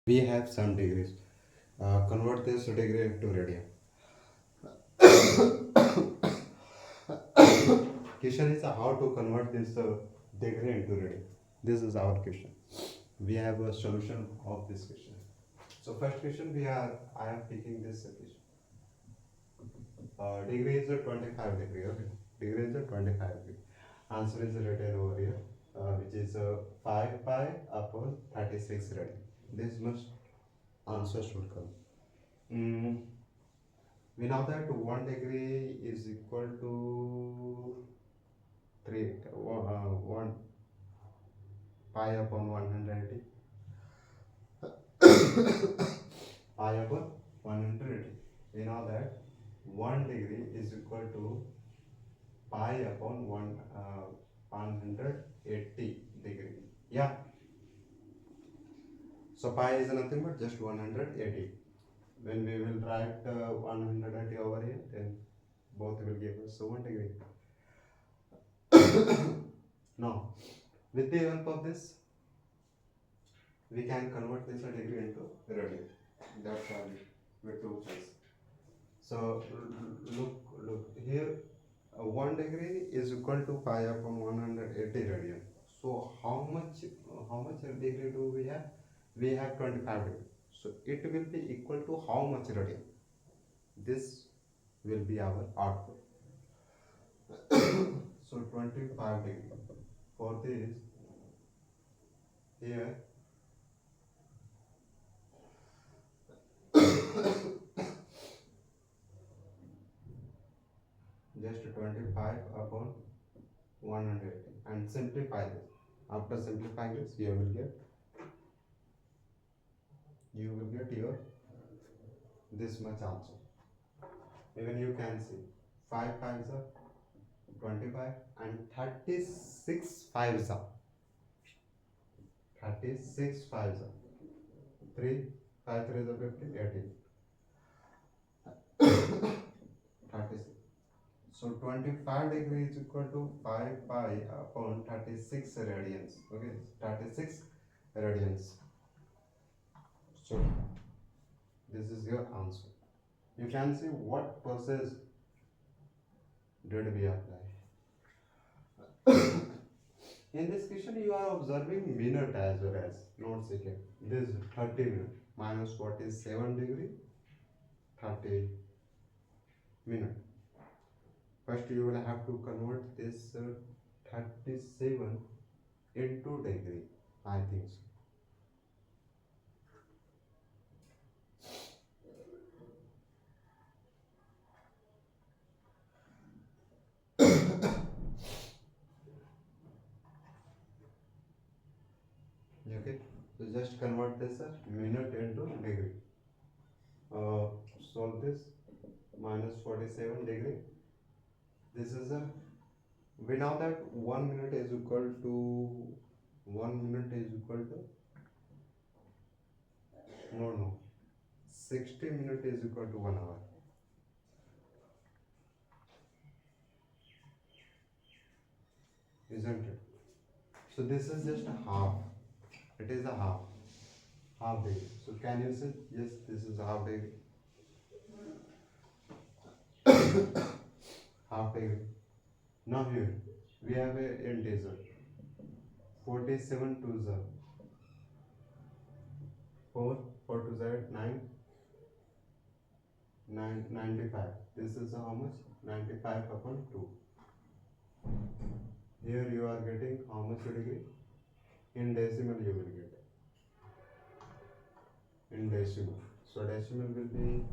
We have some degrees. Convert this degree into radian. Question is how to convert this degree into radian. This is our question. We have a solution of this question. So first question I am picking this question. Degree is a 25 degree. Okay. Degree is a 25 degree. Answer is written over here, which is 5 pi upon 36 radian. This must answer should come. Mm, we know that 1 degree is equal to 1 pi upon 180. Pi upon 180. We know that 1 degree is equal to pi upon 180 degree. Yeah. So pi is nothing but just 180. When we will write 180 over here, then both will give us 1 degree. Now, with the help of this, we can convert this degree into radian. That's all with 2 points. So look here. 1 degree is equal to pi upon 180 radian. So how much degree do we have? We have 25 degree. So it will be equal to how much radian? This will be our output. So 25 degree. For this, here just 25 upon 180 and simplify this. After simplifying this, you will get your this much also. Even you can see 5 fives are 25 and 36 fives are 36 fives are 3 5 3 is 15 18 36. So 25 degree is equal to 5 pi upon 36 radians. Okay, 36 radians. So this is your answer. You can see what process did we apply. In this question, you are observing minute as well as not second. This 30 minute minus 47 degree 30 minute. First, you will have to convert this 37 into degree. I think so. Okay, so just convert this minute into degree. Solve this minus 47 degree. This is a we know that 1 minute is equal to 1 minute is equal to no 60 minute is equal to 1 hour. Isn't it? So this is just a half. It is a half degree. So can you say yes? This is a half degree. Half degree. Now here we have a integer. 47 to the 4 4 to the 9 95. This is how much? 95 upon 2. Here you are getting how much degree? In decimal you will get. In decimal. So decimal will be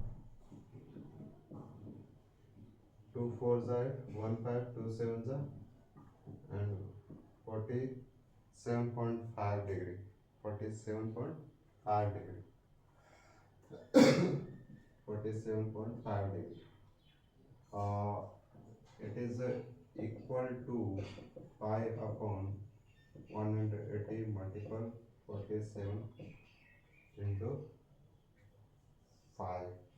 2 4s are 1 5 2 7s are and 47.5 degree. 47.5 degree. 47.5 degree. It is equal to pi upon 180 multiple 47 into 5.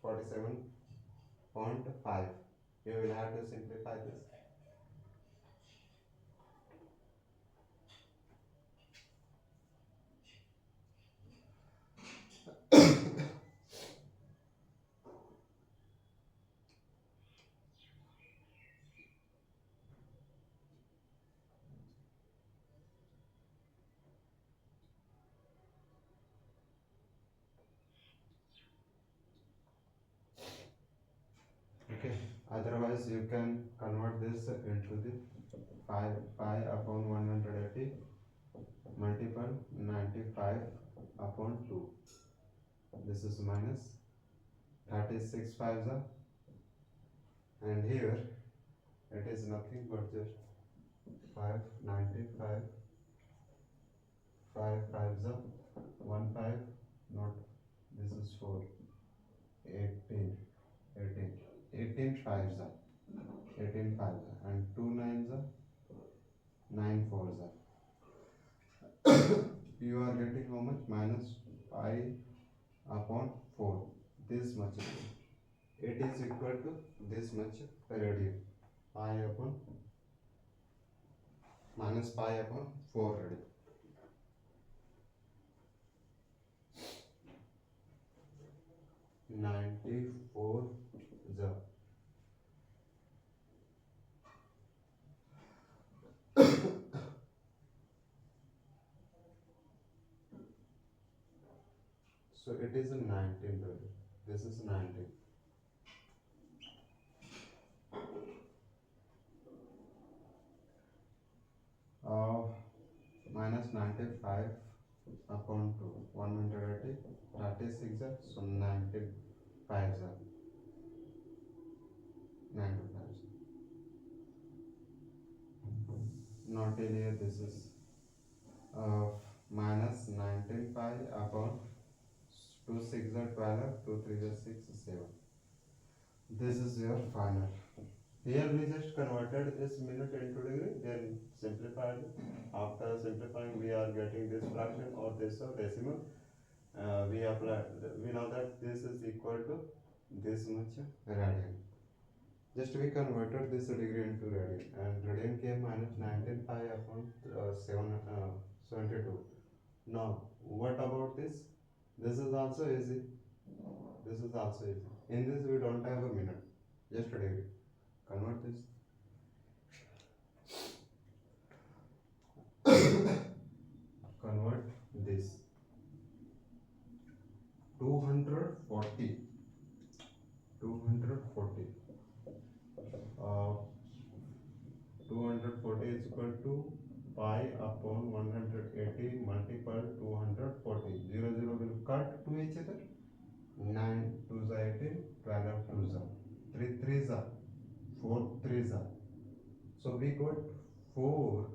47.5. You will have to simplify this. Otherwise you can convert this into the pi upon 180 multiple 95 upon 2. This is minus 36 5s are, and here it is nothing but just 595 5 5s are 1 5, not this is 4 18 18 18 5s are 18 5s are, and 2 9s are 9 4s are. You are getting how much? Minus pi upon 4, this much. It is equal to this much radian, pi upon minus pi upon 4 radian. $94. So it is a 19 radian. This is 19. Minus 95 upon 2, 180, 36, so 19 5s are 19 5s. Not in here, this is minus 19 pi upon 2 6 are 12, 2 3 are 6 7. This is your final. Here we just converted this minute into degree, then simplified. After simplifying, we are getting this fraction or this decimal. We know that this is equal to this much radian. Just we converted this degree into radian, and radian came minus 19 pi upon 72. Now, what about this? This is also easy. This is also easy. In this, we don't have a minute, just a degree. Convert this. Convert this. 240. 240. 240 is equal to pi upon 180 multiple 240. 0 0 will cut to each other. 9 2s are 18, 12 2s are 3 3s are 4 3s are. So we got 4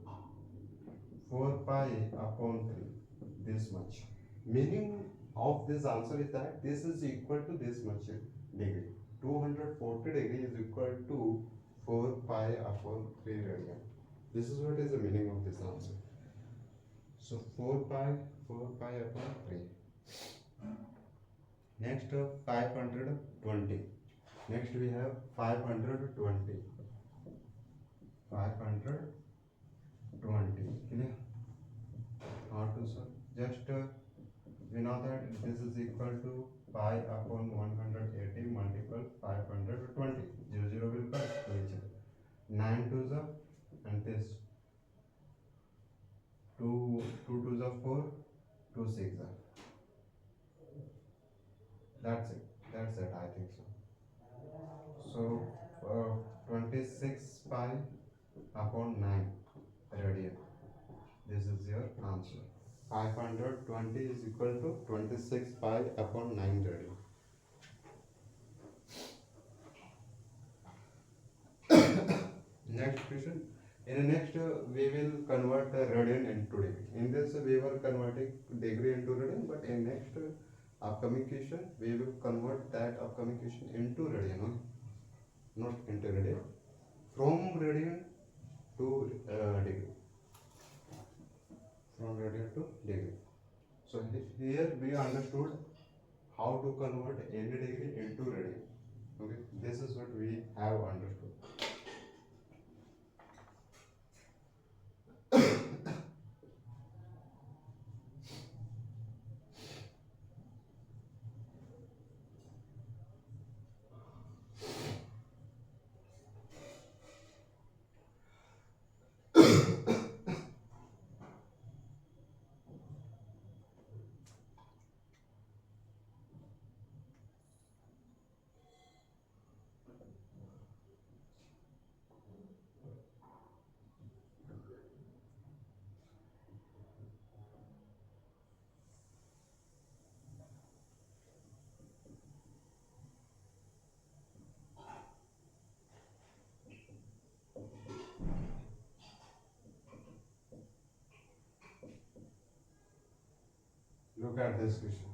pi upon 3, this much. Meaning of this answer is that this is equal to this much degree. 240 degree is equal to 4 pi upon 3 radian. This is what is the meaning of this answer. So 4 pi upon 3. Next 520. Next we have 520. 520. Clear? How to solve? Just we know that this is equal to pi upon 180 multiple 520. 0 0 will cut to each other. 9 2s are, and this 2 2s are 4, 2 6 are. That's it. I think so. So 26 pi upon 9 radian. This is your answer. 520 is equal to 26 pi upon 9 radian. Next question. In the next, we will convert radian into degree. In this, we were converting degree into radian, but in next upcoming question, we will convert that upcoming question into radian, not into radian. From radian to degree. From radian to degree. So here we understood how to convert any degree into radian. Okay, this is what we have understood. look at this question.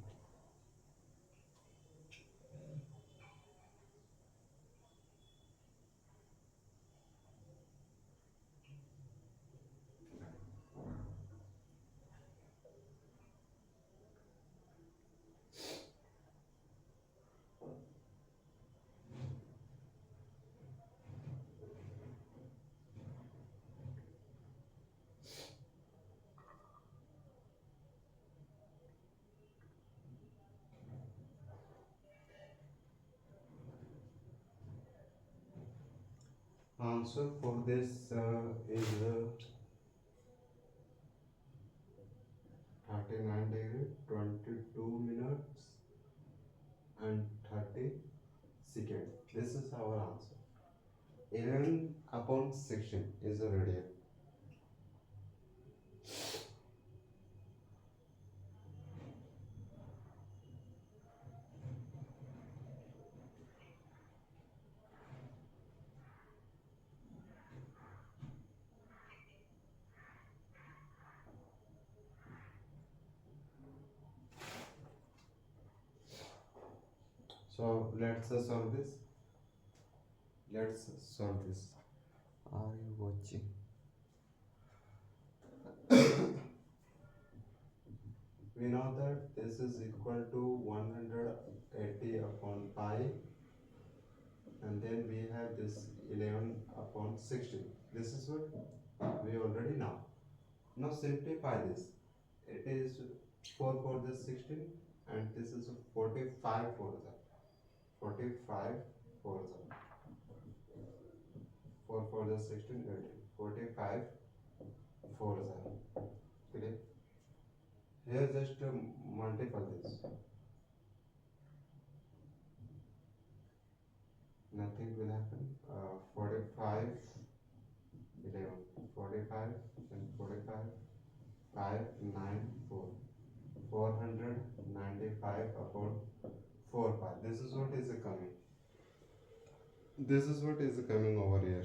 Answer for this is 39 degree 22 minutes and 30 seconds. This is our answer. 11 upon 16 is a radian. So let's solve this. Let's solve this. Are you watching? We know that this is equal to 180 upon pi, and then we have this 11 upon 16. This is what we already know. Now simplify this. It is 4 for the 16, and this is 45 for the 45 for the 4 for the 16, 18, 45 for the. Okay. Here just multiply this. Nothing will happen. 45, 11, 45 and 45, 5, 9, 4. 495 upon 4 pi. This is what is coming. This is what is coming over here.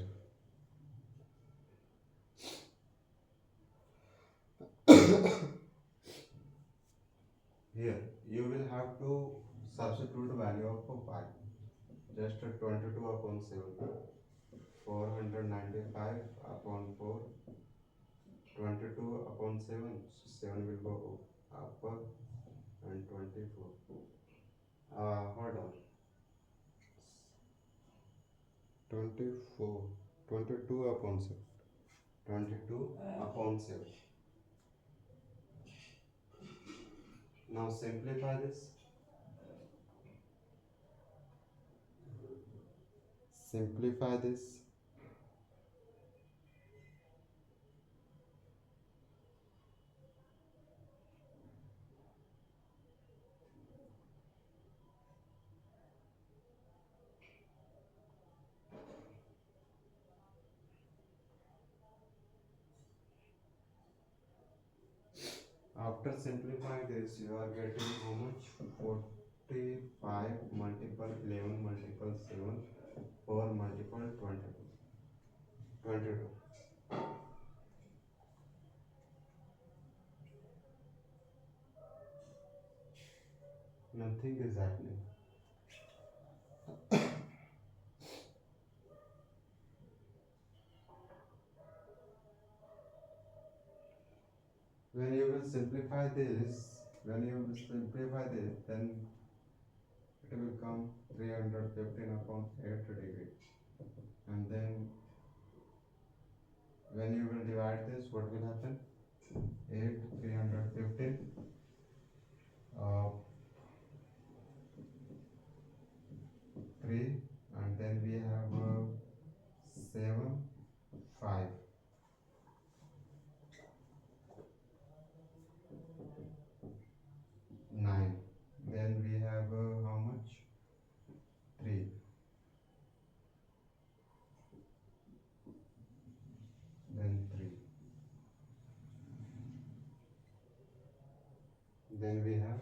Here you will have to substitute value of pi. Just 22 upon 7. 495 upon 4. 22 upon 7. 7 will go up and 24. Hold on. 24. 22 upon 7. 22 upon 7. Now simplify this. Simplify this. After simplifying this, you are getting how much? 45 multiple 11 multiple 7, 4 multiple 22. 22. Nothing is happening. When you will simplify this, then it will come 315 upon 8 degree. And then when you will divide this, what will happen? 8, 315, 3, and then we have 7, 5. 9. Then we have how much? 3. Then 3. Then we have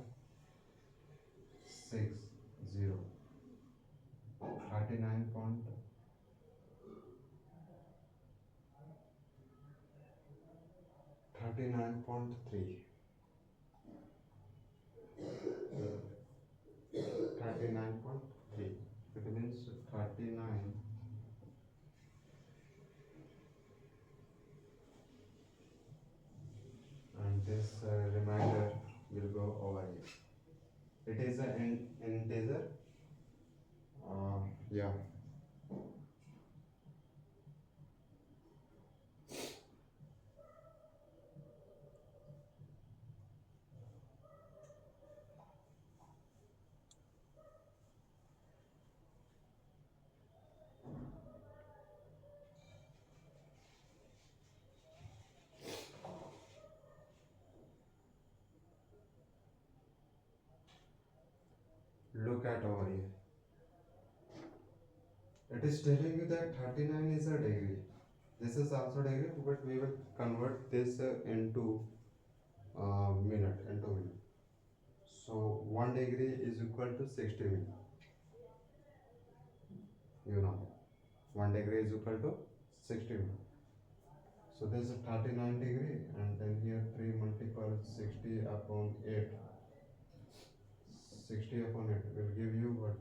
6, 0. 39 point. 39.3. It is an integer. Yeah. Look at over here. It is telling you that 39 is a degree. This is also degree, but we will convert this into minute. So 1 degree is equal to 60 minutes. You know, 1 degree is equal to 60 minutes. So this is 39 degree, and then here 3 multiple 60 upon 8. 60 upon 8 will give you what?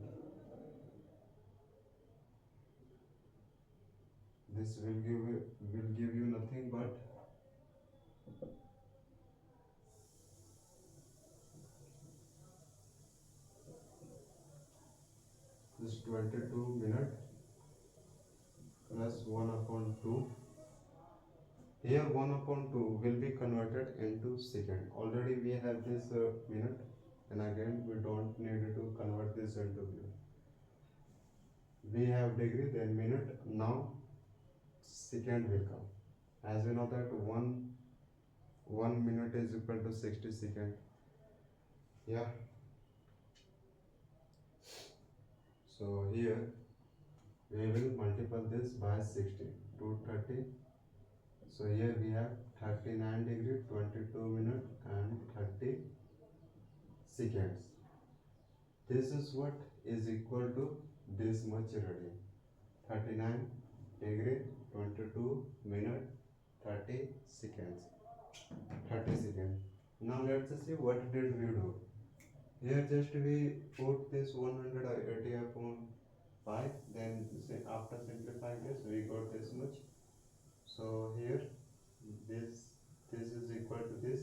This will give you nothing but this 22 minute plus 1 upon 2. Here 1 upon 2 will be converted into second. Already we have this minute, and again we don't need to convert this into minute. We have degree, then minute, now second will come. As we know that 1 minute is equal to 60 second. Yeah. So here we will multiply this by 60. 230. So here we have 39 degree, 22 minute and 30 seconds. This is what is equal to this much radian. 39 degree, 22 minute, 30 seconds. 30 seconds. Now let's see what did we do. Here just we put this 180 upon 5, then after simplifying this we got this much. So here this is equal to this.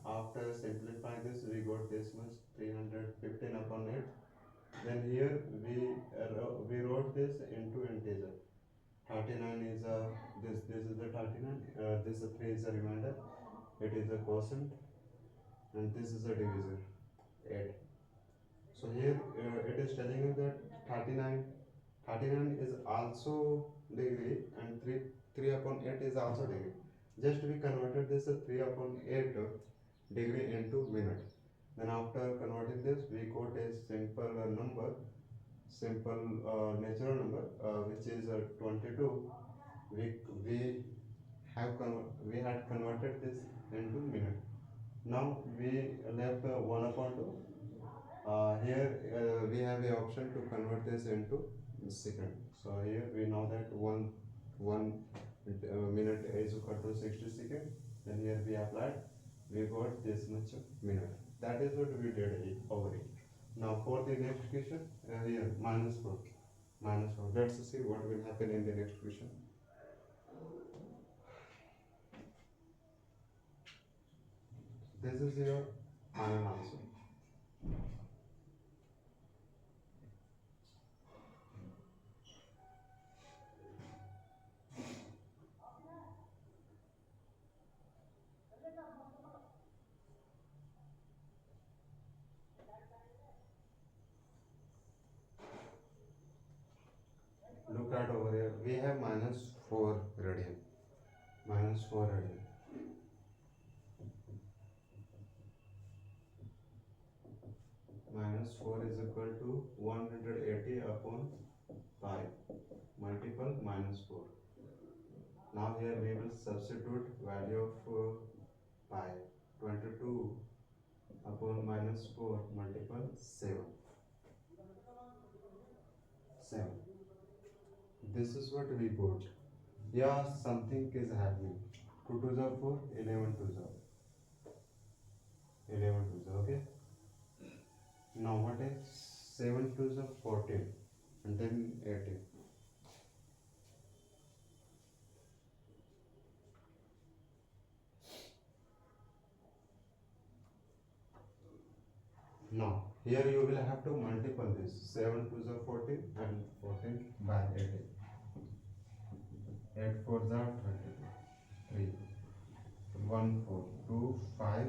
After simplifying this we got this much, 315 upon 8. Then here we wrote this into integer. 39 is this is the 39, this 3 is a remainder, it is a quotient, and this is a divisor, 8. So here it is telling you that 39 is also degree, and 3 upon 8 is also degree. Just we converted this 3 upon 8 degree into minute. Then after converting this we got a simple number, simple natural number, which is 22. We we had converted this into minute. Now we left 1 upon 2. Here we have the option to convert this into second. So here we know that one minute is equal to 60 seconds. Then here we applied, we got this much minute. That is what we did over here. Now for the next question, here minus 4. Let's see what will happen in the next question. This is your final answer. Look at over here. We have minus 4 radian. Minus 4 radian. Minus 4 is equal to 180 upon 5 multiple minus 4. Now here we will substitute value of pi. 22 upon minus 4 multiple 7. 7. This is what we got. Yeah, something is happening. 2 to the 4, 11 to the 11 to the, okay. Now what is 7 to the 14 and then 18. Now here you will have to multiply this 7 2s are 14 and 14 by 18. 8 4s are 32. 3 1 4 2 5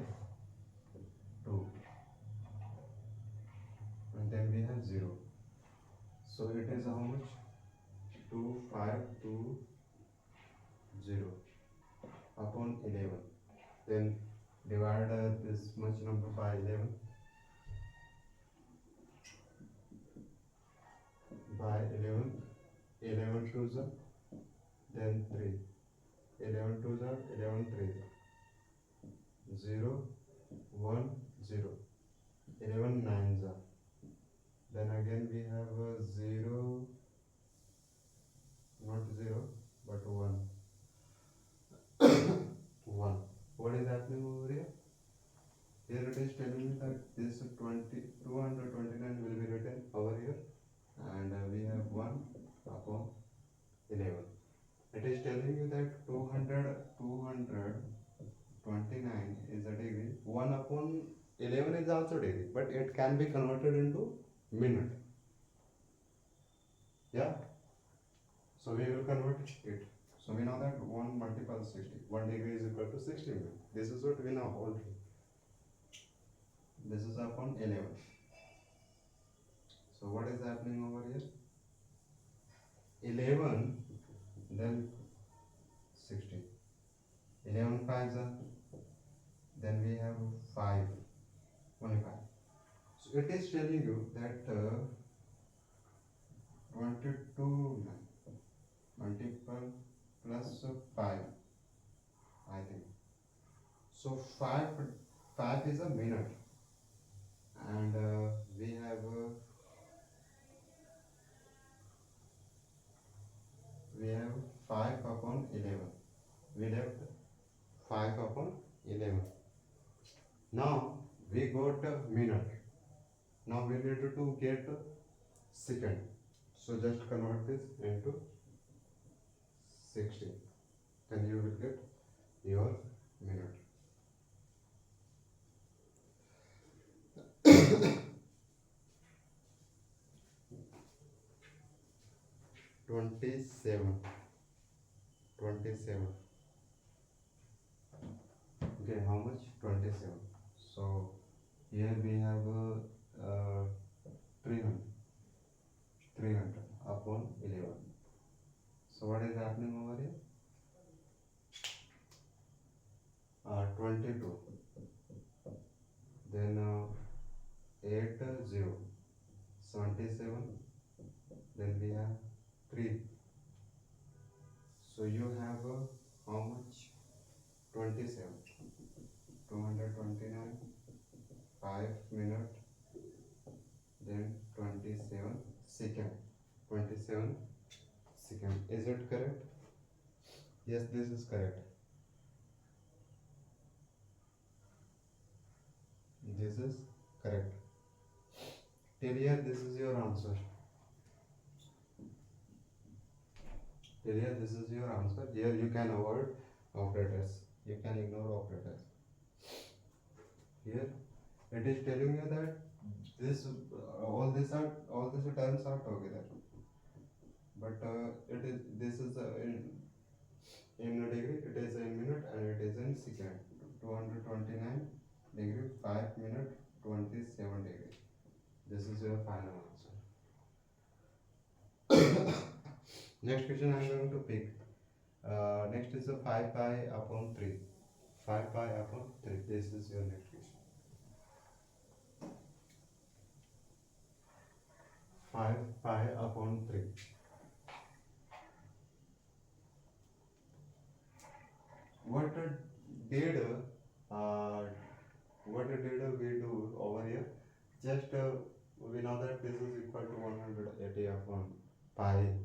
2 and then we have 0. So it is how much? 2 5 2 0 upon 11. Then divide this much number by 11 by 11. 11 2s are then 3. 11 2s are 11 3. 0 1 0. 11 9s are. Then again we have 0, not 0 but 1. 1. What is happening over here? Here it is telling me that this 229 will be written over here, and we have 1 upon 11. It is telling you that 229 is a degree. 1 upon 11 is also degree, but it can be converted into minute. Yeah. So we will convert it. So we know that 1 multiple 60. 1 degree is equal to 60 minutes. This is what we know already. This is upon 11. So what is happening over here? 11, then 60. 11 5s are, then we have 5, only 5. So it is telling you that 22 multiple plus 5, I think. So 5 is a minute, and we have 5 upon 11. We left 5 upon 11. Now we got a minute. Now we need to get a second. So just convert this into 60. Then you will get your minute. Twenty-seven. Okay, how much? 27. So here we have 300 upon 11. So what is happening over here? 22. Then 8 0. 77. Then we have 3. So you have how much? 27. 229. 5 minute. Then 27 second. 27 second. Is it correct? Yes, this is correct. This is correct. Till here, this is your answer. Till here, this is your answer. Here you can avoid operators. You can ignore operators. Here, it is telling you that this all these terms are together. But this is in a degree, it is in minute, and it is in second. 229 degree, 5 minute, 27 degree. This is your final answer. Next question I am going to pick. Next is a 5 pi upon 3. 5 pi upon 3. This is your next question. 5 pi upon 3. What did we do over here? Just we know that this is equal to 180 upon pi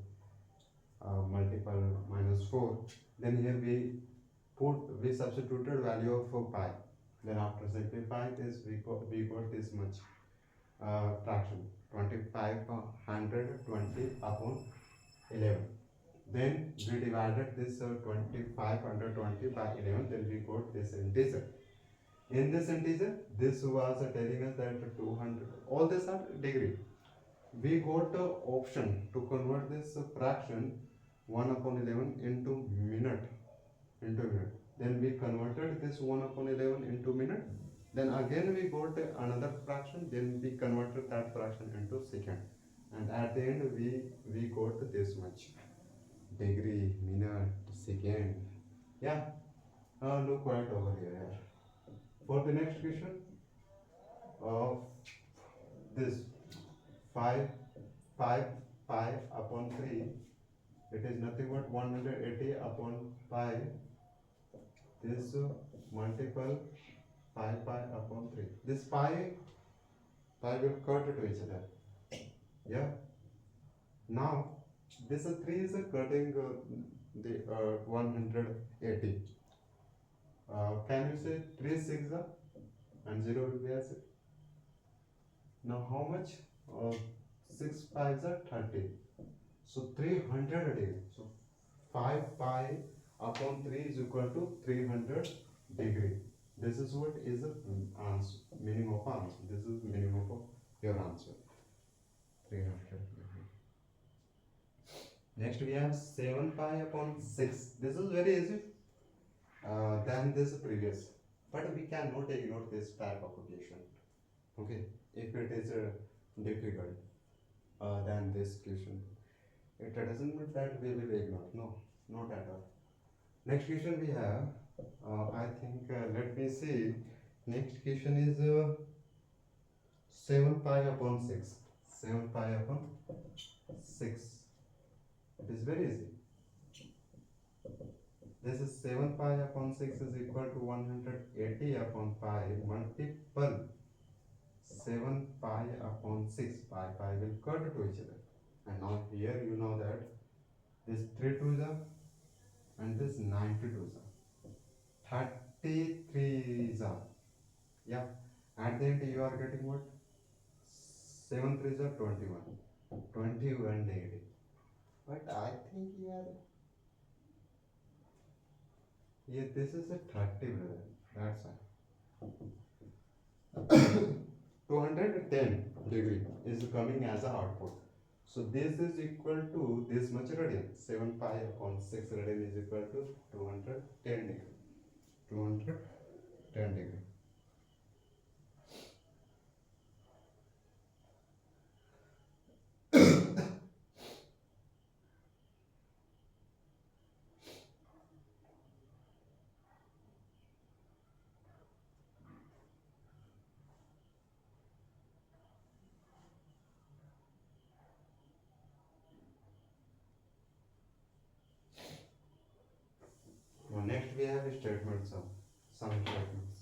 multiple minus 4. Then here we substituted value of pi. Then after simplifying this, we got this much fraction, 2520 upon 11. Then we divided this 2520 by 11. Then we got this integer. In this integer, this was telling us that 200, all this are degree. We got the option to convert this fraction 1 upon 11 into minute. Then we converted this 1 upon 11 into minute. Then again we got another fraction. Then we converted that fraction into second. And at the end we got this much degree, minute, second. Yeah. Look right over here. Yeah. For the next question, uh, this 5 5 pi upon 3, it is nothing but 180 upon pi. This multiple pi upon 3. This pi will cut to each other. Yeah. Now this 3 is cutting the 180. Can you say 3 6 and 0 will be as it? Now how much? 6 5s are 30. So 300 degree. So 5 pi upon 3 is equal to 300 degree. This is what is the answer, meaning of answer. This is meaning of your answer. 300 degree. Next we have 7 pi upon 6. This is very easy than this previous. But we cannot ignore this type of question. Okay, if it is difficult than this question, it doesn't mean that we will ignore. No, not at all. Next question we have, I think, let me see. Next question is 7 pi upon 6. 7 pi upon 6. It is very easy. This is 7 pi upon 6 is equal to 180 upon pi multiple 7 pi upon 6. Pi will cut to each other. And now here you know that this 3 2s are and this 92s are. 33s are. Yeah. At the end you are getting what? 7 3s are 21. 21 degree. But I think yeah, this is a 30 brother. That's why. 210 degree is coming as a output. So this is equal to this much radian. 7 pi upon 6 radian is equal to 210 degree. 210 degree. Now next we have statements of some statements.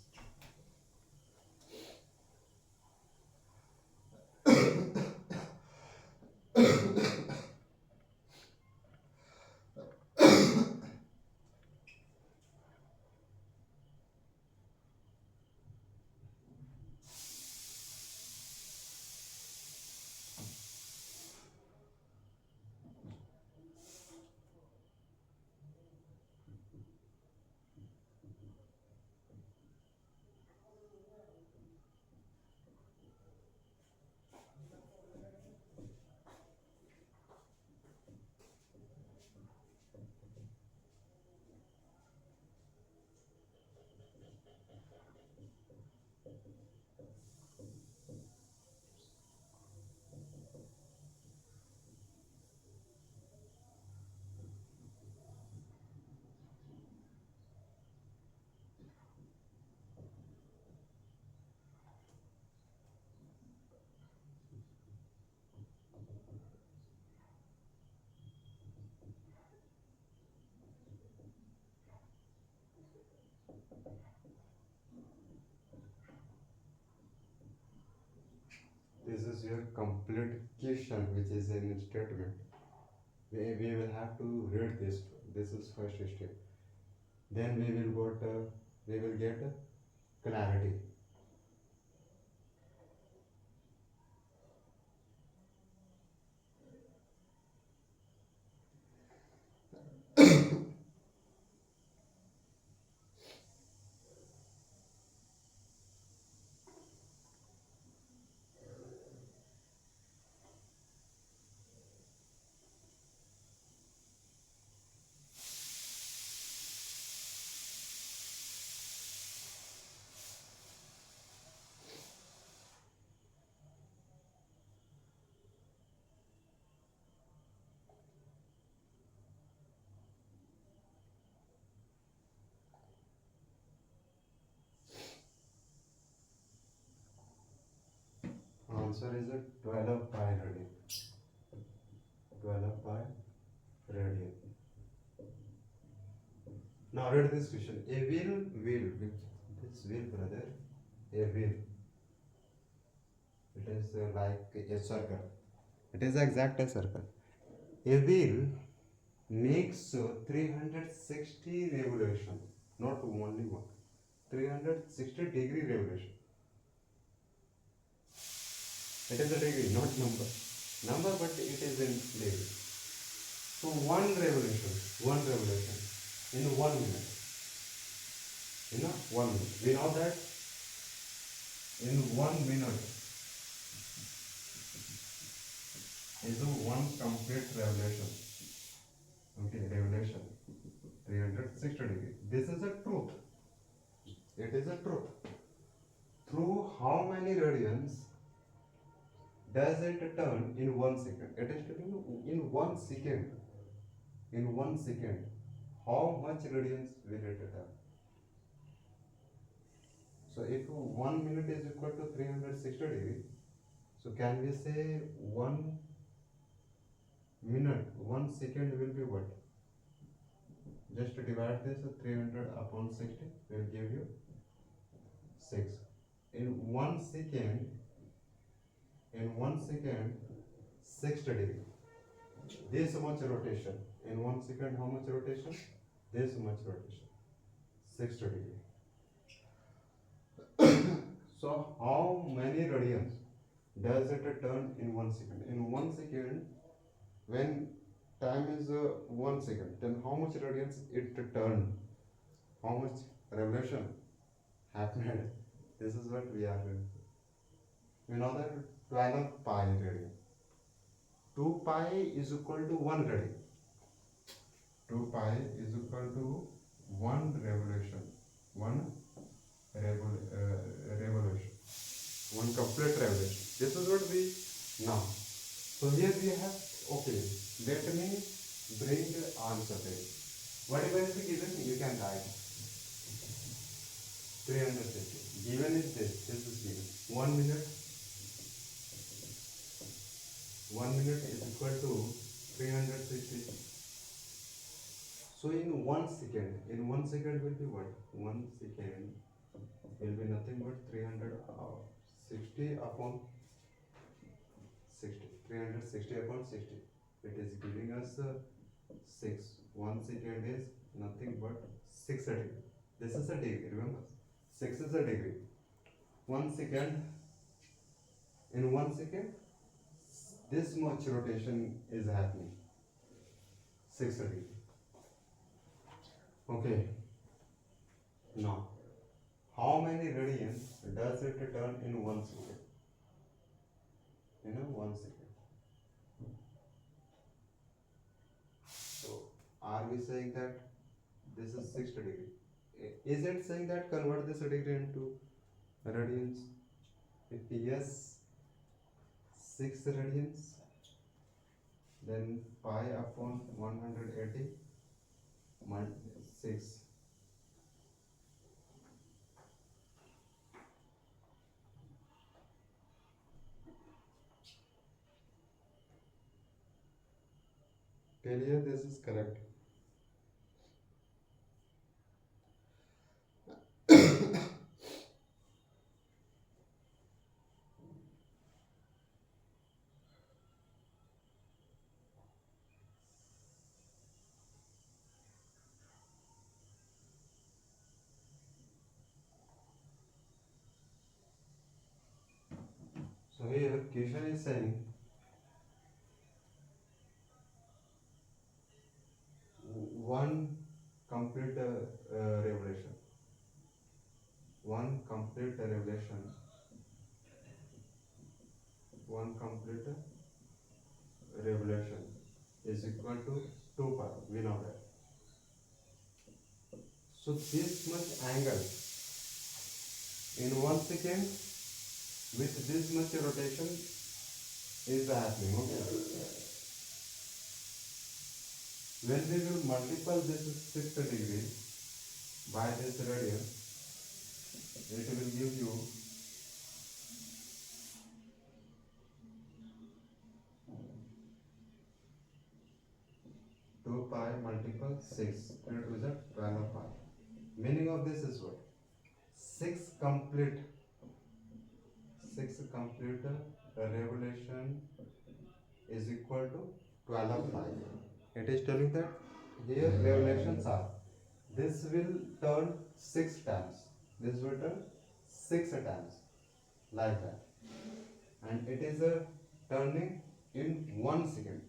This is your complete question which is in statement. We will have to read this. This is first step. Then we will get clarity. answer is a 12 pi radian. 12 pi radian. Now read this question. A wheel, this wheel, brother, a wheel. It is like a circle. It is exact a circle. A wheel makes 360 revolution, not only one. 360-degree revolution. It is a degree, not number. Number, but it is in degree. So one revolution in 1 minute. In 1 minute. We know that in 1 minute is a one complete revolution. Okay, revolution. 360 degree. This is a truth. It is a truth. Through how many radians does it turn in 1 second? It is telling you in 1 second. In 1 second, how much radians will it turn? So if 1 minute is equal to 360 degree, so can we say 1 minute, 1 second will be what? Just divide this 300 upon 60 will give you 6. In 1 second, 60 degree. This much rotation. In 1 second, how much rotation? This much rotation. 60 degree. So how many radians does it turn in 1 second? In 1 second, when time is 1 second, then how much radians it turned? How much revolution happened? This is what we are doing. We know that 12 pi radian. 2 pi is equal to 1 radian. 2 pi is equal to 1 revolution. 1 revolution. 1 complete revolution. This is what we know. So here we have, okay, let me bring the answer there. Whatever is given, you can write. 360. Given is this is given. 1 minute. 1 minute is equal to 360. So in 1 second will be what? 1 second will be nothing but 360 upon 60. 360 upon 60. It is giving us 6. 1 second is nothing but 6 a degree. This is a degree, remember? 6 is a degree. 1 second, in 1 second, this much rotation is happening. 6 a degree. Okay. Now, how many radians does it turn in 1 second? 1 second. So, are we saying that this is 60 degree? Is it saying that convert this degree into radians? If yes, 6 radians, then pi upon 180 6. Clear, this is correct. So here question is saying one complete revolution. One complete revolution. One complete revolution is equal to 2 pi. We know that. So this much angle in 1 second with this much rotation is happening. Okay. When we will multiply this 60 degree by this radian, it will give you equals 6. 3 2 is 12 of 5. Meaning of this is what? 6 complete revolution is equal to 12 of 5. It is telling that here revolutions are, this will turn 6 times, this will turn 6 times, like that, and it is a turning in 1 second.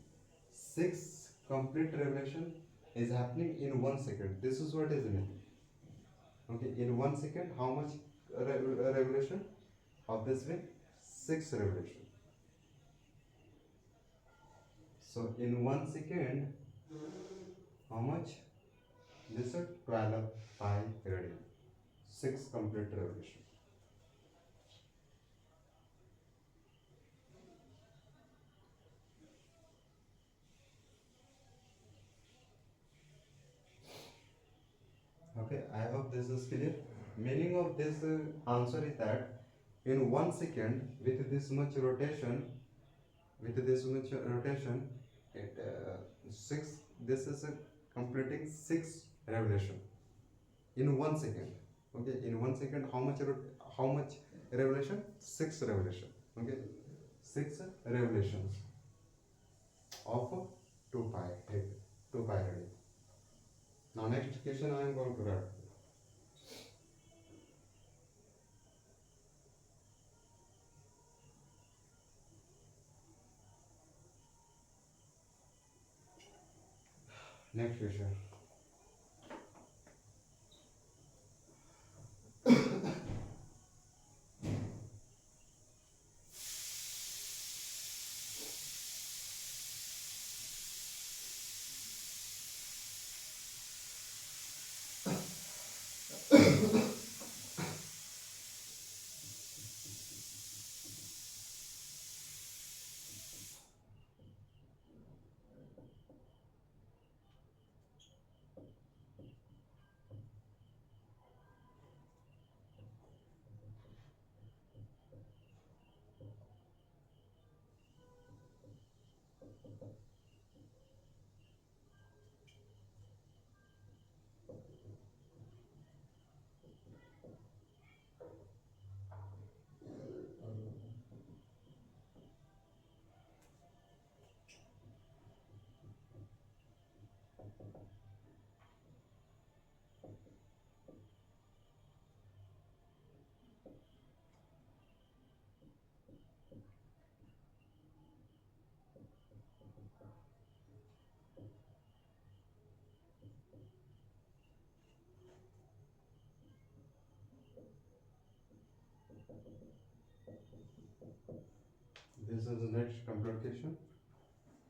6 complete revolution is happening in 1 second. This is what is meant. Okay, in 1 second, how much revolution of this way? 6 revolution. So in 1 second, how much? This is 12 pi radian. 6 complete revolution. Okay, I hope this is clear. Meaning of this answer is that in 1 second, with this much rotation, it 6. This is completing 6 revolution in 1 second. Okay, in 1 second, how much revolution? 6 revolution. Okay, 6 revolutions of 2 pi 2 pi radian. Now next question I am going to write. Next question. This is the next complication.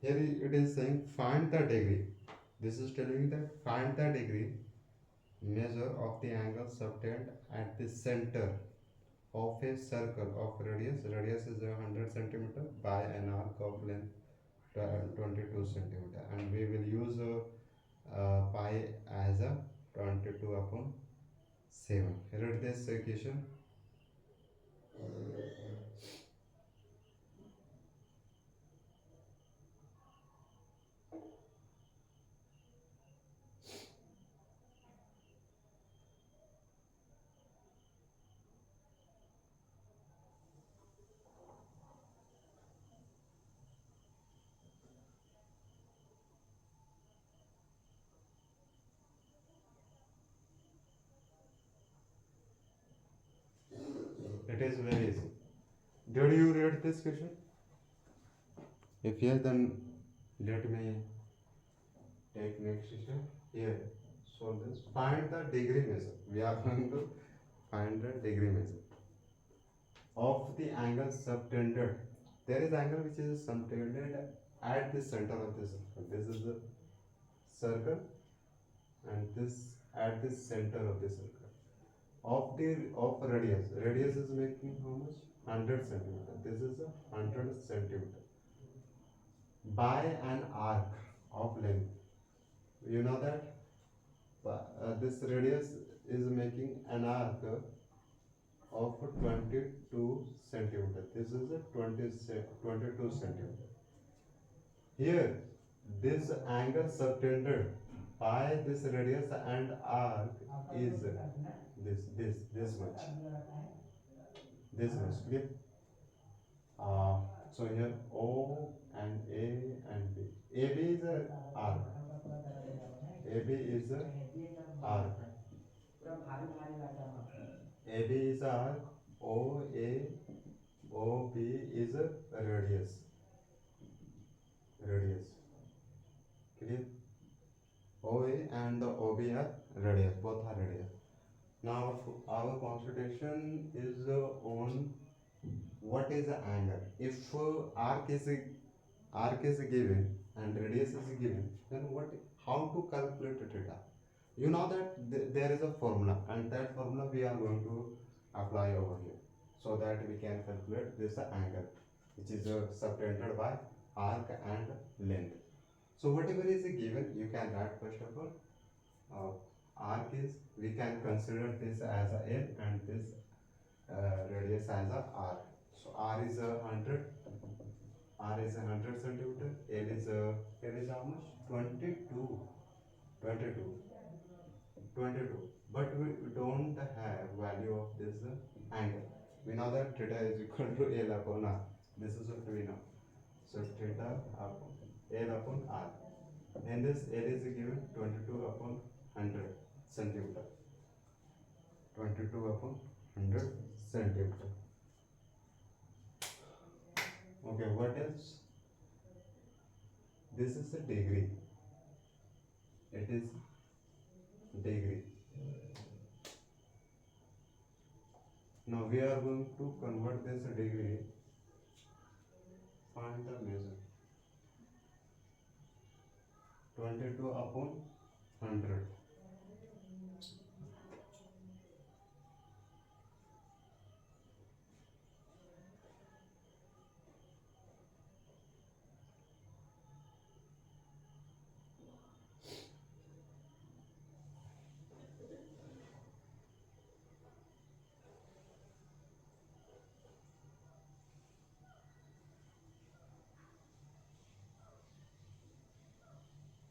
Here it is saying find the degree. This is telling that find the degree measure of the angle subtend at the center of a circle of radius. Radius is 100 centimeter by an arc of length 22 centimeter, and we will use pi as a 22 upon 7. Read this equation. It is very easy. Did you read this question? If yes, then let me take next question. Here, solve this. Find the degree measure. We are going to find the degree measure of the angle subtended. There is angle which is subtended at the center of the circle. This is the circle, and this at the center of the circle. Of radius. Radius is making how much? 100 centimeter. This is a 100 centimeter by an arc of length. You know that this radius is making an arc of 22 centimeter. This is a 22 centimeter. Here, this angle subtended pi this radius and arc is this much, clear. So here O and A and B. AB is a arc. AB is a arc. AB is a arc. OA OB is a radius. Clear. OA and the OB are radius. Both are radius. Now our consultation is on what is the angle. If arc is given and radius is given, then how to calculate theta? You know that there is a formula, and that formula we are going to apply over here, so that we can calculate this angle, which is subtended by arc and length. So whatever is given, you can write first of all. Arc is, we can consider this as a L and this radius as a R. So R is 100, R is 100 centimeter, L is how much? 22, 22. But we don't have value of this angle. We know that theta is equal to L upon R. This is what we know. So theta upon L upon R. And this L is given 22 upon 100 centimeter. 22 upon 100 centimeter. Okay, what else? This is a degree. It is degree. Now we are going to convert this degree. Find the measure. 22 upon 100.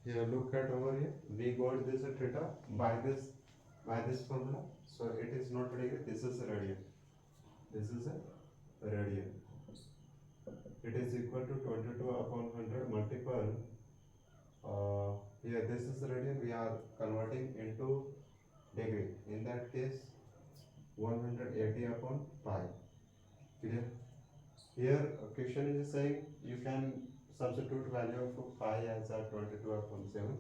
Here, look at over here. We got this theta by this formula. So it is not degree. This is a radian. This is a radian. It is equal to 22 upon 100 multiple. Here this is radian. We are converting into degree. In that case, 180 upon pi. Clear? Here, question is saying you can substitute value of pi as 22 upon 7.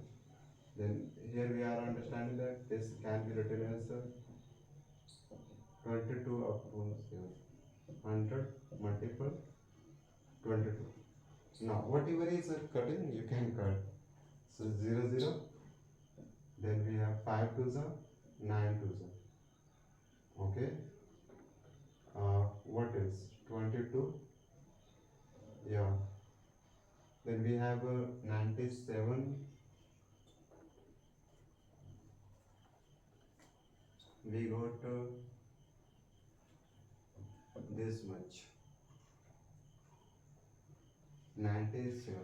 Then here we are understanding that this can be written as 22 upon 7. 100 multiple 22. Now whatever is cutting, you can cut. So 0 0. Then we have 5 to the 9 to the. Okay. What is 22? Yeah. Then we have 97. We got this much. 97.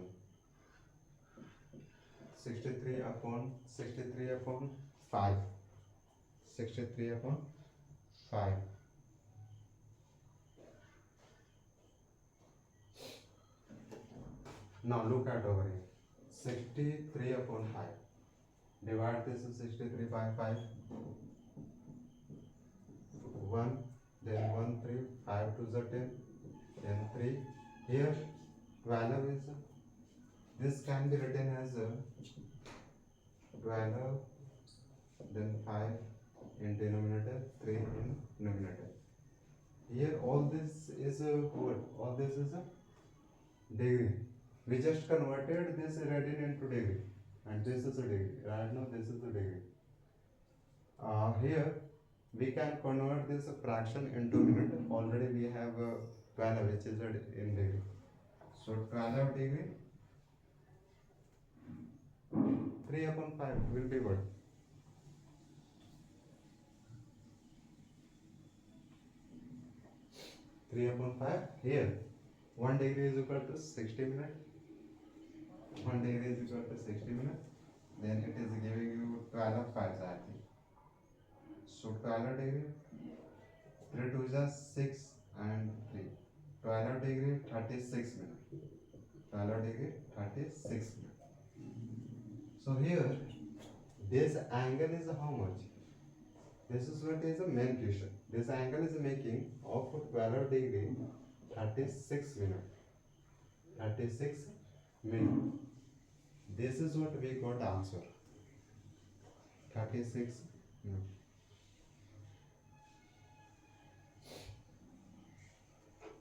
63 upon 5. 63 upon 5. Now look at over here. 63 upon 5. Divide this 63 by 5. 1, then 1, 3, 5 to the 10, then 3. Here 12 is, this can be written as 12, then 5 in denominator, 3 in numerator. Here all this is what? All this is a degree. We just converted this radian into degree, and this is a degree. Right now this is a degree. Here we can convert this fraction into minute. Already we have 12, which is in degree. So 12 degree, 3 upon 5 will be what? 3 upon 5. Here 1 degree is equal to 60 minutes. 1 degree is equal to 60 minutes. then it is giving you 12 5 I think. So 12 degree, 3 2 is 6 and 3. 12 degree 36 minutes. 12 degree 36 minutes. So here this angle is how much? This is what is the main question. This angle is making of 12 degree 36 minutes. 36 minutes. This is what we got answer. 36 minutes.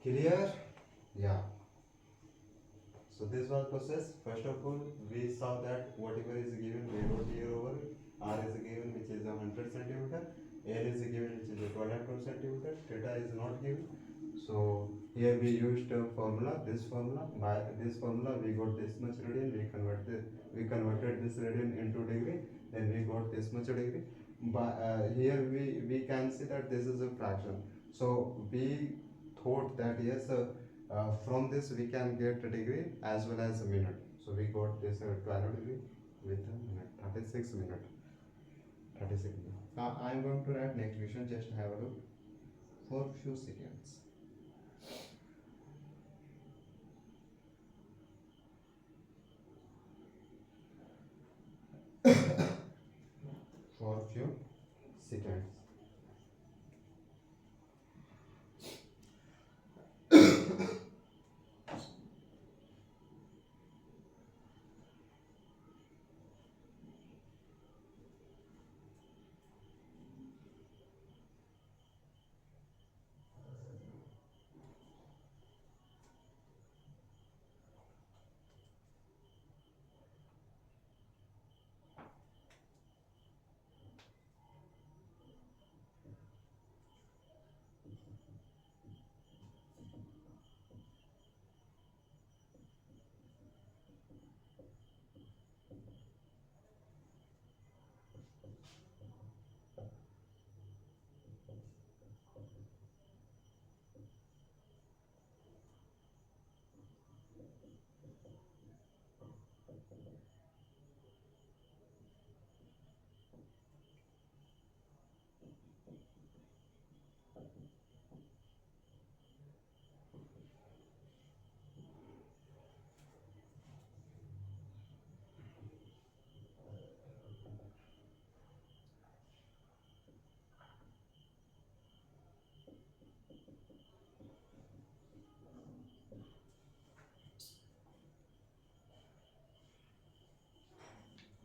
Clear? Yeah. So this was process. First of all, we saw that whatever is given, we wrote here over. R is given, which is 100 centimeter. L is given, which is 12 centimeter. Theta is not given. So here we used a formula. This formula. By this formula, we got this much radian. We converted this radian into degree. Then we got this much degree. But here we can see that this is a fraction. So we thought that yes. From this we can get a degree as well as a minute. So we got this 12 degree with a minute, 36 minute. 36 minutes. Now I am going to write next question, just have a look for few seconds. For few seconds.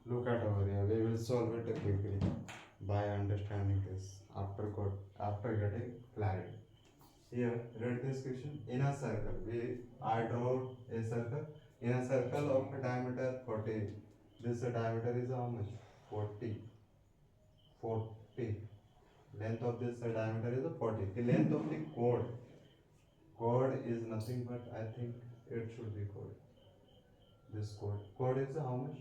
Look at over here. We will solve it quickly by understanding this after getting clarity. Here, read this question. In a circle, I draw a circle. In a circle of a diameter 40. This diameter is how much? 40. 40. Length of this diameter is 40. The length of the chord. Chord is nothing but I think it should be chord. This chord. Chord is how much?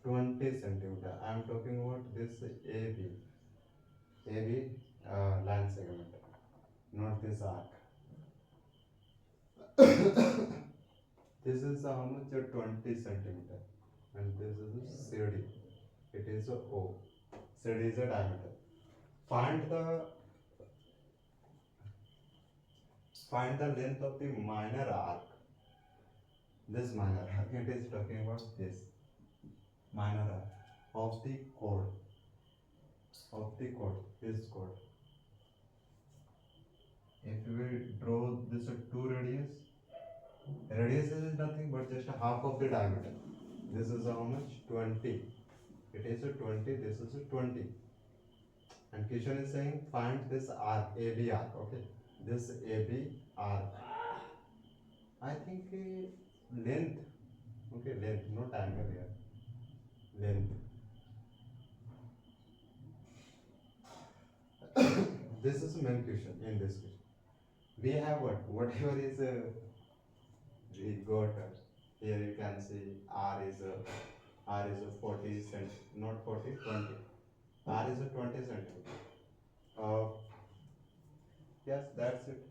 20 centimeter. I am talking about this AB. AB line segment, not this arc. This is how much? 20 centimeter. And this is a CD. It is a O. CD is a diameter. Find the length of the minor arc. This minor arc. It is talking about this minor arc of the chord. This chord. If we draw this two radius is nothing but just half of the diameter. This is how much? 20. It is a 20. This is a 20. And question is saying find this arc, AB arc. Okay, this AB arc. I think length. Okay, length, not angle here. Length. This is the main question in this question. We have whatever is we got here. You can see R is a 40 cent, not 40, 20. R is a 20 centimeter. Yes, that's it.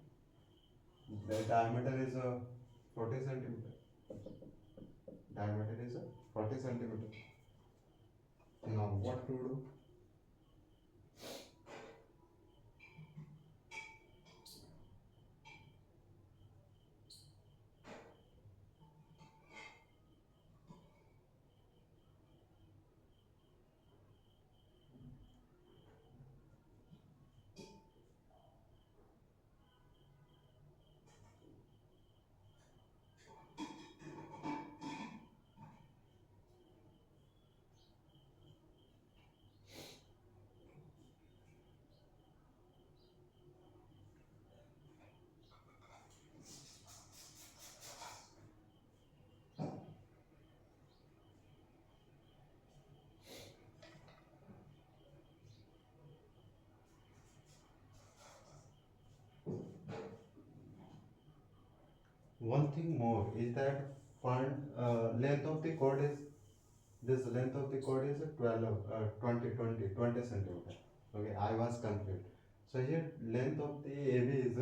The diameter is a 40 centimeter. Diameter is a 40 centimeter. Now what to do? One thing more is that length of the chord is this length of the chord is 12 20 centimeter. Okay, I was confused. So here length of the AB is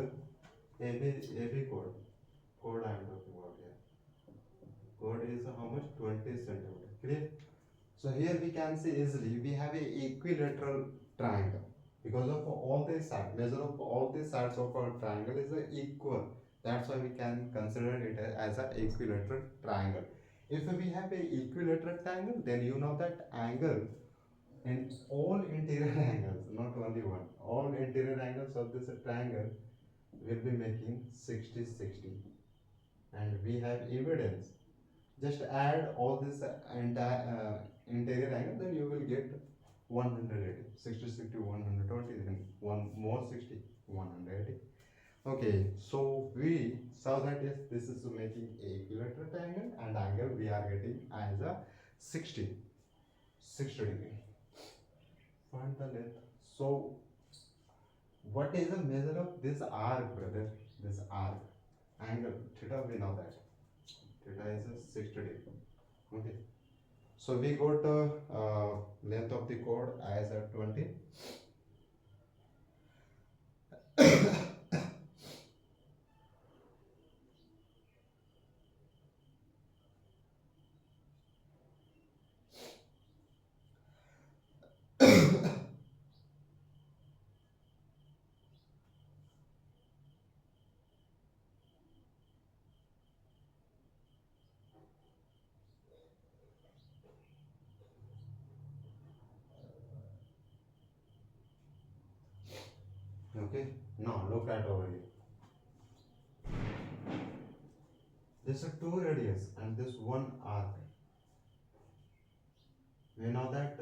AB chord I am talking about here. Chord is how much? 20 centimeter. Clear? So here we can see easily we have a equilateral triangle because of all the sides. Measure of all the sides of our triangle is equal. That's why we can consider it as an equilateral triangle. If we have a equilateral triangle, then you know that angle in all interior angles, not only one, all interior angles of this triangle will be making 60-60, and we have evidence. Just add all this entire interior angle, then you will get 180. 60 60 120, then one more 60 180. Okay, so we saw that yes, this is making equilateral triangle, and angle we are getting as a 60 degree. Find the length. So what is the measure of this arc, brother? This arc angle theta, we know that theta is a 60 degree. Okay, so we got length of the chord as a 20. Okay, now look at over here. This is two radius and this one arc. We know that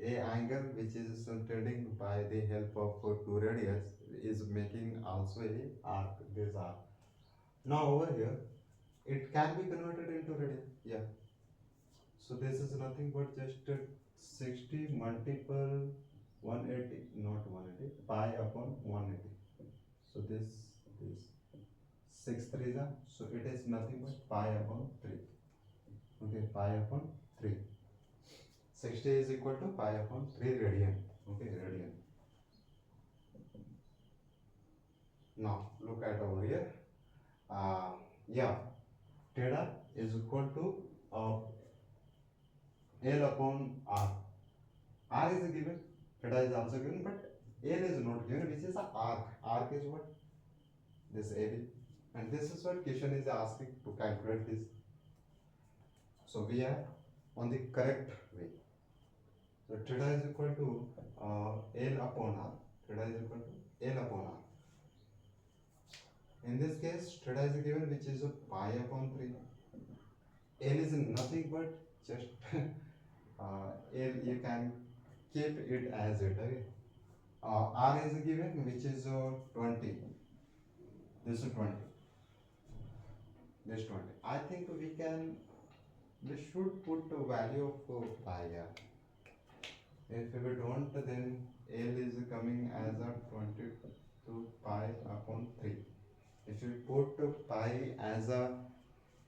a angle which is rotating by the help of two radius is making also a arc, this arc. Now over here, it can be converted into radius. Yeah. So this is nothing but just 60 multiple 180, not 180, pi upon 180. So this 6 3 are, so it is nothing but pi upon 3. Okay, pi upon 3. 60 is equal to pi upon 3 radian. Okay, radian. Now look at over here. Yeah, theta is equal to L upon R. R is given, theta is also given, but L is not given, which is a arc. Arc is what? This AB. And this is what question is asking to calculate this. So we are on the correct way. So theta is equal to L upon R. Theta is equal to L upon R. In this case, theta is given, which is a pi upon 3. L is nothing but just L, you can keep it as it. Okay? R is given, which is 20. This is 20. This 20. I think we should put the value of pi here. If we don't, then L is coming as a 22 pi upon 3. If you put pi as a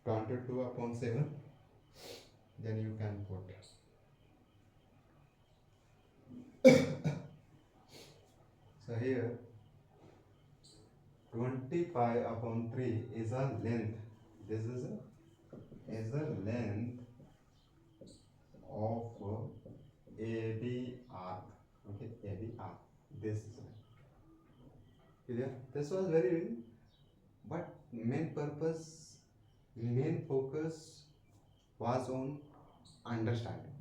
22 upon 7, then you can put. So here 20 pi upon 3 is a length. This is a length of AB arc. Okay, AB arc. This is clear. This was very, but main focus was on understanding.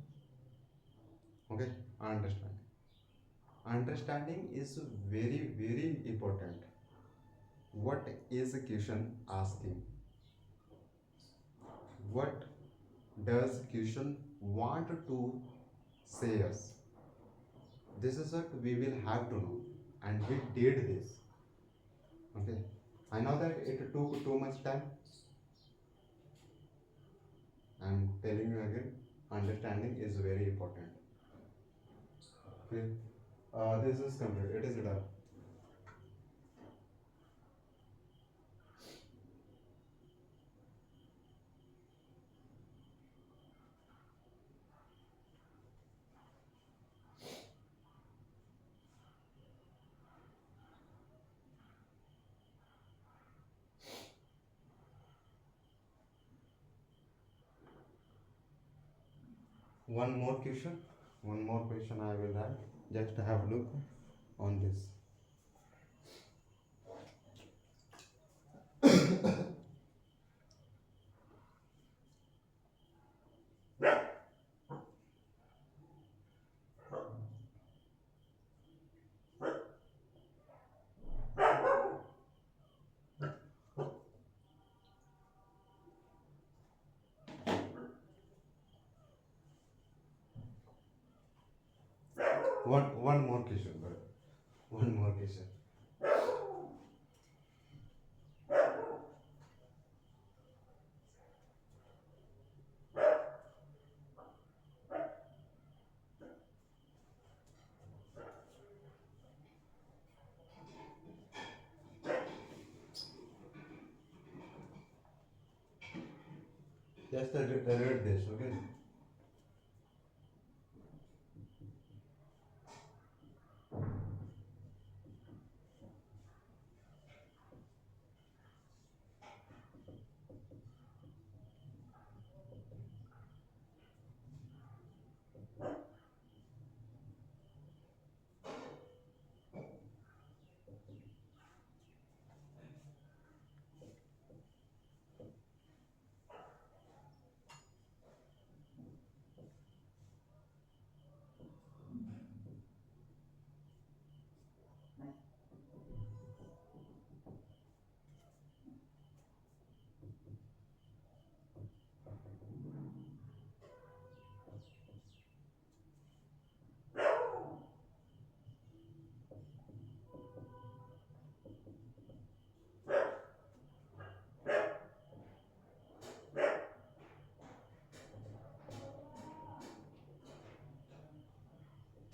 Okay, understanding. Understanding is very important. What is the question asking? What does question want to say us? This is what we will have to know, and we did this. Okay, I know that it took too much time. I'm telling you again, understanding is very important. Okay, this is complete. It is done. One more question. One more question I will have. Just have a look on this. One more question, brother. One more question. Just read this, okay?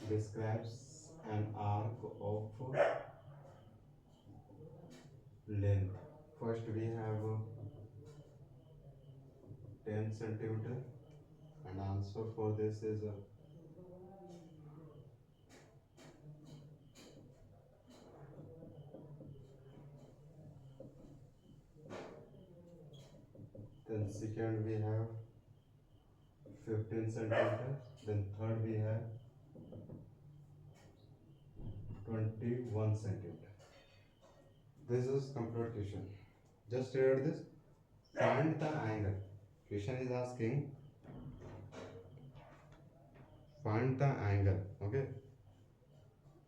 Describes an arc of length. First we have 10 centimeter, and answer for this is 10. Second we have 15 centimeter. Then third we have 21 centimeter. This is complete question. Just read this. Find the angle. Question is asking find the angle, okay,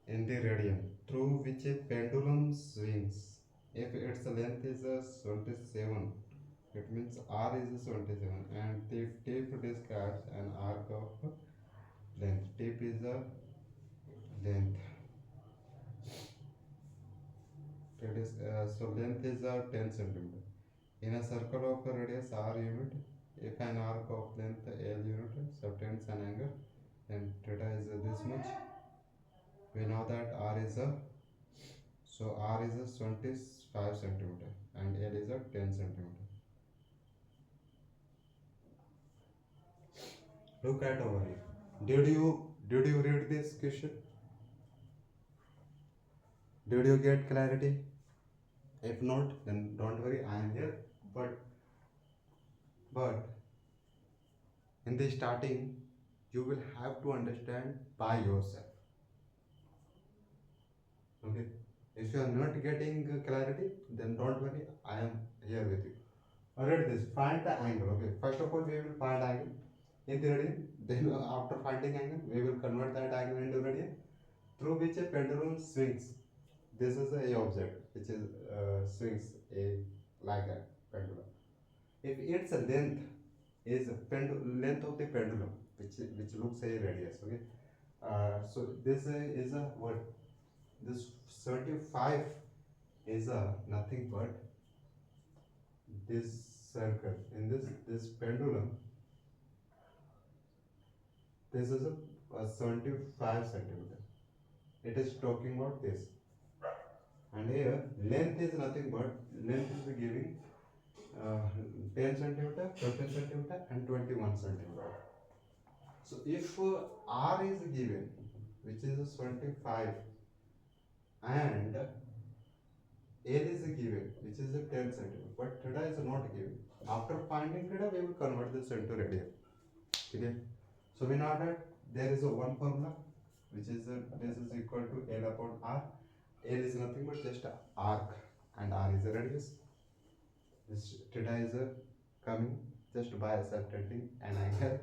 in the radian through which a pendulum swings. If its length is 27, it means R is 27, and the tip describes an arc of length. Tip is a length. That is so length is 10 centimeter. In a circle of a radius R unit, if an arc of length L unit subtends an angle, then theta is this much. We know that R is a R is a 25 centimeter and L is a 10 centimeter. Look at over here. Did you read this question? Did you get clarity? If not, then don't worry, I am here. But in the starting, you will have to understand by yourself. Okay, if you are not getting clarity, then don't worry, I am here with you. Alright, this find the angle. Okay, first of all we will find angle in the radian, then after finding angle we will convert that angle into radian through which a pendulum swings. This is a object which is swings a like that pendulum. If its length is length of the pendulum, which looks a radius. Okay, so this is a what? This 75 is a nothing but this circle in this pendulum. This is a 75 centimeter. It is talking about this, and here length is nothing but length is giving 10 centimeter, 15 centimeter, and 21 centimeter. So if R is given, which is 25, and L is given, which is 10 centimeter, but theta is not given. After finding theta, we will convert this into radian. Okay. So we know that there is a one formula, which is this is equal to L upon R. L is nothing but just a arc, and R is a radius. This theta is coming just by subtracting an angle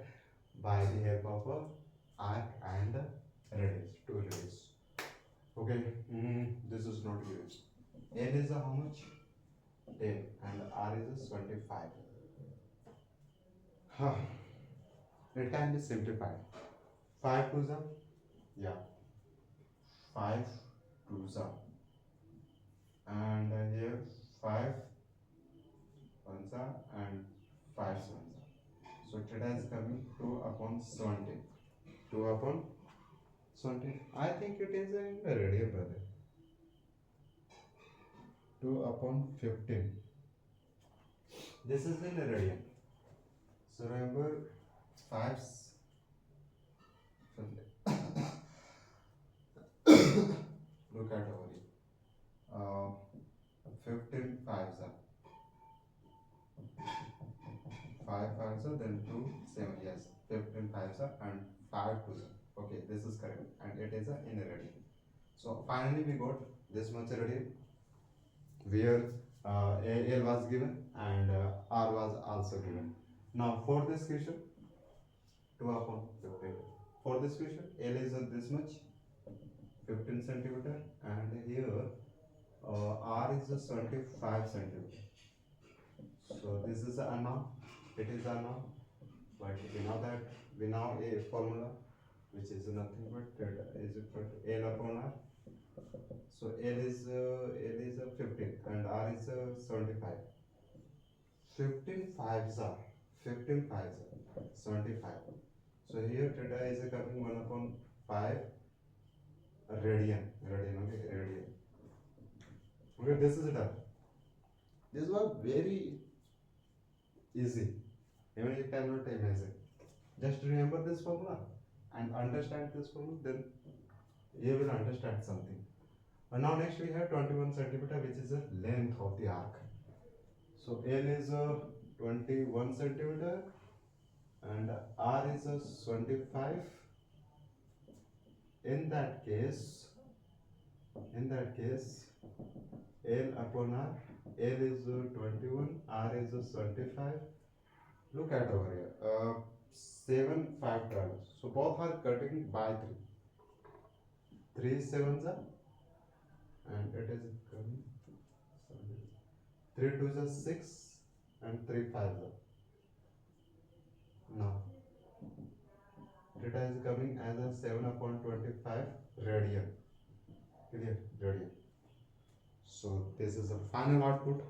by the help of a arc and radius, two radius. Okay, this is not given. L is how much? 10, and R is 25. Huh. It can be simplified. 5 to the, yeah, 5 to the, and here 5 ones and 5 ones. So theta is coming 2 upon 70. 2 upon 70. I think it is in the radian, brother. 2 upon 15. This is in the radian. So remember 5's. Look at over here. 15 5's are 5 5's are, then 2 7. Yes, 15 5's are and 5 2's are. Okay, this is correct, and it is in a radian. So finally we got this much radian, where L was given and R was also given. Now for this question, 2 upon 15. For this question, L is this much, 15 centimeter, and here R is 75 centimeter. So this is a unknown. It is unknown, but we know a formula which is nothing but theta is equal to L upon R. So L is 15 and R is 75. 15 5's are 15 5's are 75. So here theta is coming 1 upon 5 radian. Okay, radian. Okay, this is done. This was very easy. Even you cannot imagine. Just remember this formula and understand this formula, then you will understand something. And now next we have 21 centimeter, which is the length of the arc. So L is 21 centimeter and R is 25. In that case, L upon R, L is 21, R is 25. Look at over here, 7 5 12. So both are cutting by 3. 3 7's are, and it is coming 3 2's are 6 and 3 5's are. Now theta is coming as a 7 upon 25 radian. Clear? Radian. So this is the final output,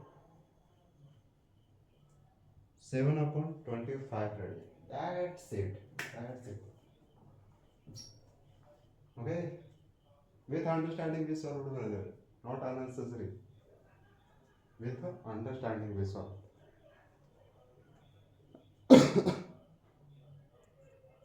7 upon 25 radian. That's it. Okay. With understanding we solved, brother. Not unnecessary. With understanding we solved.